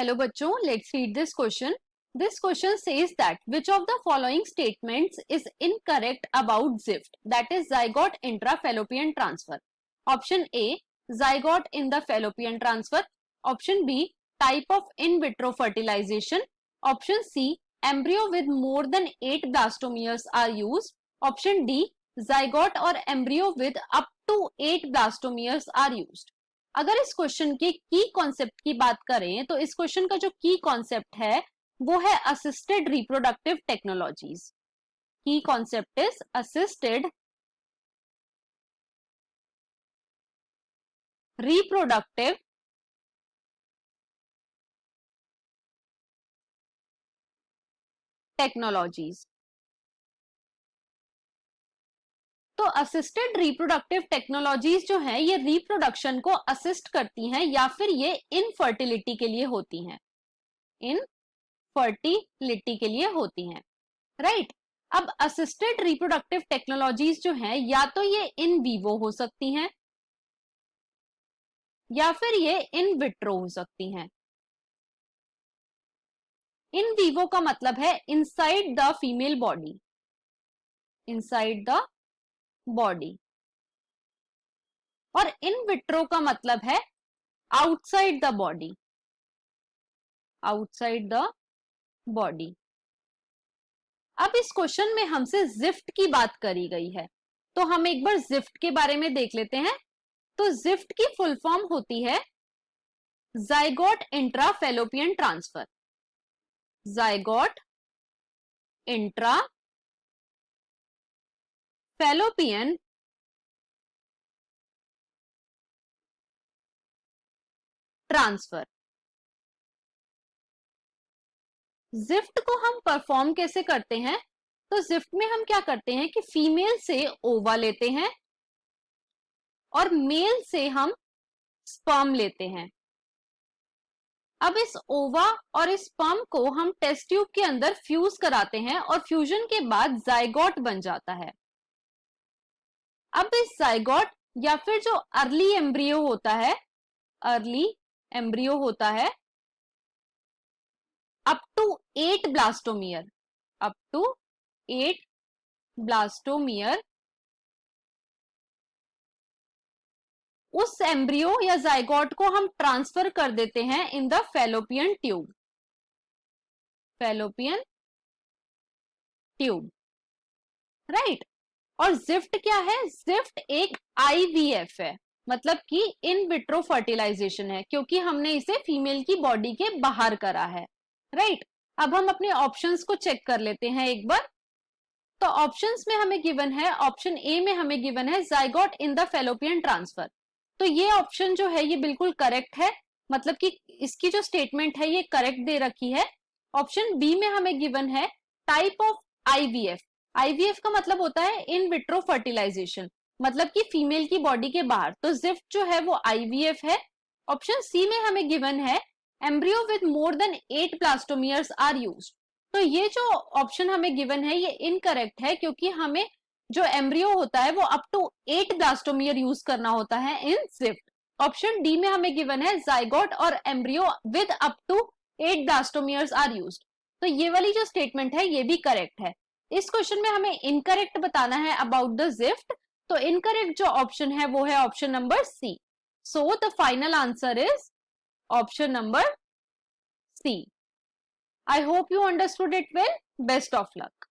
Hello बच्चों, let's read this question. This question says that which of the following statements is incorrect about ZIFT, that is zygote intrafallopian transfer. Option A, zygote in the fallopian transfer. Option B, type of in vitro fertilization. Option C, embryo with more than 8 blastomeres are used. Option D, zygote or embryo with up to 8 blastomeres are used. अगर इस question के की concept की बात करें तो इस question का जो की कॉन्सेप्ट है वो है असिस्टेड रिप्रोडक्टिव टेक्नोलॉजीज. की concept is assisted reproductive technologies. तो असिस्टेड रिप्रोडक्टिव टेक्नोलॉजीज जो है ये रिप्रोडक्शन को असिस्ट करती हैं या फिर ये इनफर्टिलिटी के लिए होती हैं. इनफर्टिलिटी के लिए होती हैं, राइट. अब असिस्टेड रिप्रोडक्टिव टेक्नोलॉजीज जो है या तो ये इन वीवो हो सकती हैं या फिर ये इन विट्रो हो सकती हैं. इन वीवो का मतलब है inside the female body, inside the body. और इन विट्रो का मतलब है outside the body, outside the body. अब इस क्वेश्चन में हमसे जिफ्ट की बात करी गई है तो हम एक बार जिफ्ट के बारे में देख लेते हैं. तो जिफ्ट की फुल फॉर्म होती है zygote intrafallopian transfer. Zygote intra fallopian transfer. GIFT को हम परफॉर्म कैसे करते हैं? तो जिफ्ट में हम क्या करते हैं कि फीमेल से ओवा लेते हैं और मेल से हम स्पर्म लेते हैं. अब इस ओवा और इस स्पर्म को हम टेस्ट ट्यूब के अंदर फ्यूज कराते हैं और फ्यूजन के बाद ज़ायगोट बन जाता है. अब इस ज़ायगोट या फिर जो अर्ली एम्ब्रियो होता है, अर्ली एम्ब्रियो होता है up to 8 blastomere, up to 8 blastomere, उस एम्ब्रियो या ज़ायगोट को हम ट्रांसफर कर देते हैं in the fallopian tube, fallopian tube, right. और जिफ्ट क्या है? जिफ्ट एक आईवीएफ है, मतलब कि इन विट्रो फर्टिलाइजेशन है क्योंकि हमने इसे फीमेल की बॉडी के बाहर करा है, राइट. अब हम अपने ऑप्शंस को चेक कर लेते हैं एक बार. तो ऑप्शंस में हमें गिवन है, ऑप्शन ए में हमें गिवन है zygote in the fallopian transfer. तो ये ऑप्शन जो है ये बिल्कुल करेक्ट है, मतलब कि इसकी जो स्टेटमेंट है ये करेक्ट दे रखी है. ऑप्शन बी में हमें गिवन है टाइप ऑफ आईवीएफ. आईवीएफ का मतलब होता है इन विट्रो फर्टिलाइजेशन, मतलब कि फीमेल की बॉडी के बाहर. तो जिफ्ट जो है वो आईवीएफ है. ऑप्शन सी में हमें गिवन है embryo with more than 8 blastomeres are used. तो ये जो ऑप्शन हमें गिवन है ये इनकरेक्ट है क्योंकि हमें जो एम्ब्रियो होता है वो अप टू 8 ब्लास्टोमियर यूज करना होता है इन जिफ्ट. ऑप्शन डी में हमें गिवन है ज़ायगोट और embryo with up to 8 blastomeres are used. तो ये वाली जो स्टेटमेंट है ये भी करेक्ट है. इस क्वेश्चन में हमें इनकरेक्ट बताना है अबाउट द जिफ्ट. तो इनकरेक्ट जो ऑप्शन है वो है option number C. So the final answer is option number C. I hope you understood it well. Best of luck.